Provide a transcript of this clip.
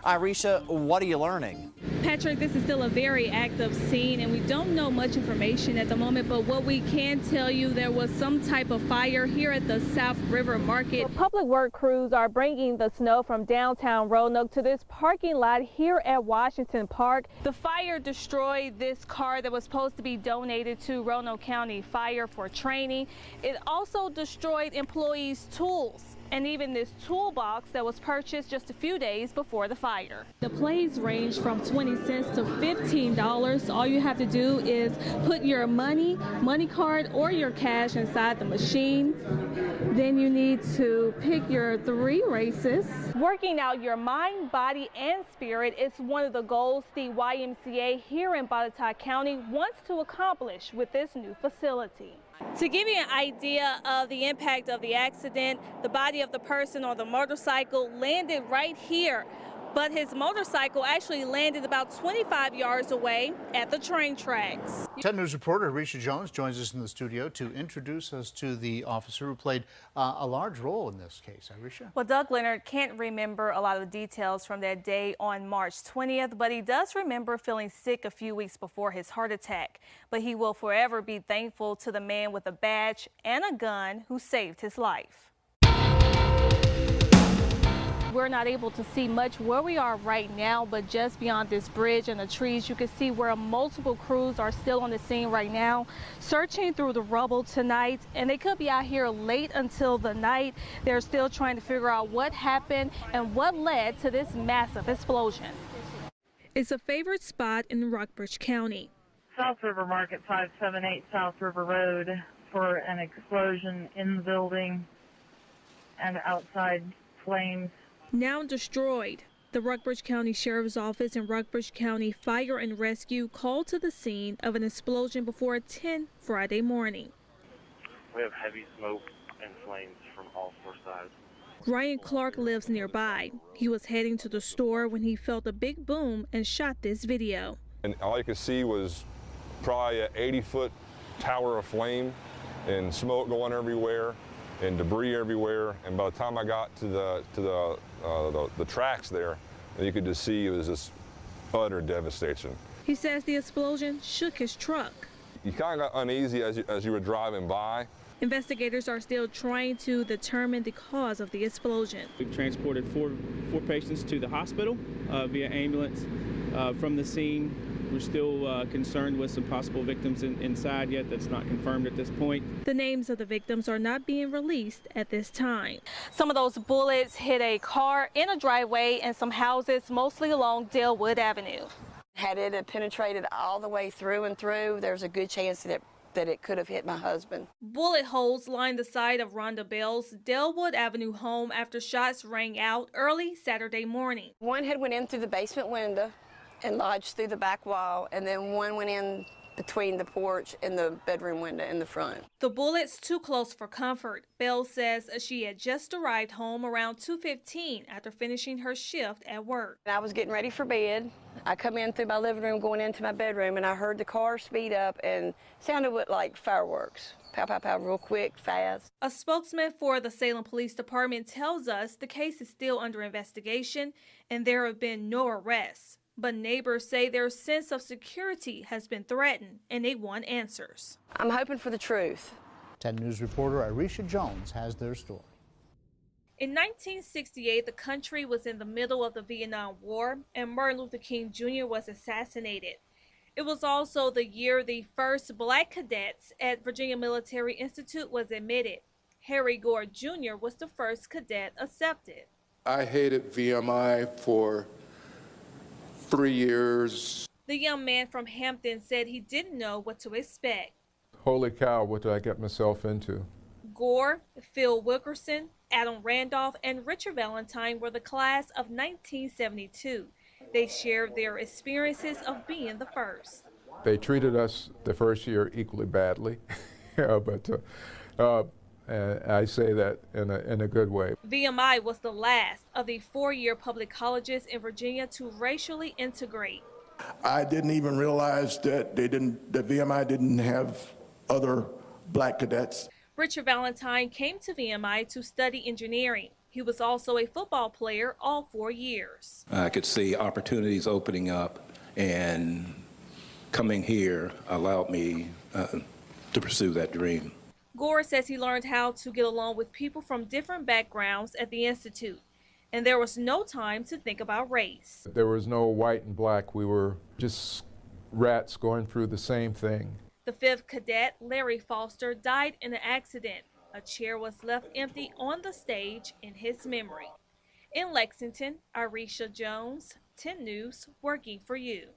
Irisha, what are you learning? Patrick, this is still a very active scene, and we don't know much information at the moment, but what we can tell you, there was some type of fire here at the South River Market. Public work crews are bringing the snow from downtown Roanoke to this parking lot here at Washington Park. The fire destroyed this car that was supposed to be donated to Roanoke County Fire for training. It also destroyed employees' tools, and even this toolbox that was purchased just a few days before the fire. The plays range from 20 cents to $15. All you have to do is put your money card, or your cash inside the machine. Then you need to pick your 3 races. Working out your mind, body, and spirit is one of the goals the YMCA here in Botetourt County wants to accomplish with this new facility. To give you an idea of the impact of the accident, the body of the person on the motorcycle landed right here, but his motorcycle actually landed about 25 yards away at the train tracks. 10 News reporter Irisha Jones joins us in the studio to introduce us to the officer who played a large role in this case. Irisha? Well, Doug Leonard can't remember a lot of the details from that day on March 20th, but he does remember feeling sick a few weeks before his heart attack. But he will forever be thankful to the man with a badge and a gun who saved his life. We're not able to see much where we are right now, but just beyond this bridge and the trees, you can see where multiple crews are still on the scene right now, searching through the rubble tonight, and they could be out here late until the night. They're still trying to figure out what happened and what led to this massive explosion. It's a favorite spot in Rockbridge County. South River Market, 578 South River Road, for an explosion in the building and outside flames. Now destroyed. The Rockbridge County Sheriff's Office and Rockbridge County Fire and Rescue called to the scene of an explosion before 10 Friday morning. We have heavy smoke and flames from all 4 sides. Ryan Clark lives nearby. He was heading to the store when he felt a big boom and shot this video. And all you could see was probably an 80-foot tower of flame and smoke going everywhere and debris everywhere. And by the time I got to the tracks there, you could just see it was just utter devastation. He says the explosion shook his truck. You kind of got uneasy as you were driving by. Investigators are still trying to determine the cause of the explosion. We've transported four patients to the hospital via ambulance. From the scene, we're still concerned with some possible victims inside yet. That's not confirmed at this point. The names of the victims are not being released at this time. Some of those bullets hit a car in a driveway and some houses, mostly along Dalewood Avenue. Had it penetrated all the way through and through, there's a good chance that it could have hit my husband. Bullet holes lined the side of Rhonda Bell's Dalewood Avenue home after shots rang out early Saturday morning. One had went in through the basement window and lodged through the back wall, and then one went in between the porch and the bedroom window in the front. The bullets too close for comfort. Bell says she had just arrived home around 2:15 after finishing her shift at work. I was getting ready for bed. I come in through my living room going into my bedroom, and I heard the car speed up and sounded like fireworks. Pow, pow, pow, real quick, fast. A spokesman for the Salem Police Department tells us the case is still under investigation and there have been no arrests. But neighbors say their sense of security has been threatened and they want answers. I'm hoping for the truth. 10 News reporter Irisha Jones has their story. In 1968, the country was in the middle of the Vietnam War and Martin Luther King Jr. was assassinated. It was also the year the first black cadets at Virginia Military Institute was admitted. Harry Gore Jr. was the first cadet accepted. I hated VMI for 3 years. The young man from Hampton said he didn't know what to expect. Holy cow, what did I get myself into? Gore, Phil Wilkerson, Adam Randolph, and Richard Valentine were the class of 1972. They shared their experiences of being the first. They treated us the first year equally badly, but I say that in a good way. VMI was the last of the 4-year public colleges in Virginia to racially integrate. I didn't even realize that VMI didn't have other black cadets. Richard Valentine came to VMI to study engineering. He was also a football player all 4 years. I could see opportunities opening up, and coming here allowed me to pursue that dream. Gore says he learned how to get along with people from different backgrounds at the Institute, and there was no time to think about race. There was no white and black. We were just rats going through the same thing. The 5th cadet, Larry Foster, died in an accident. A chair was left empty on the stage in his memory. In Lexington, Irisha Jones, 10 News, working for you.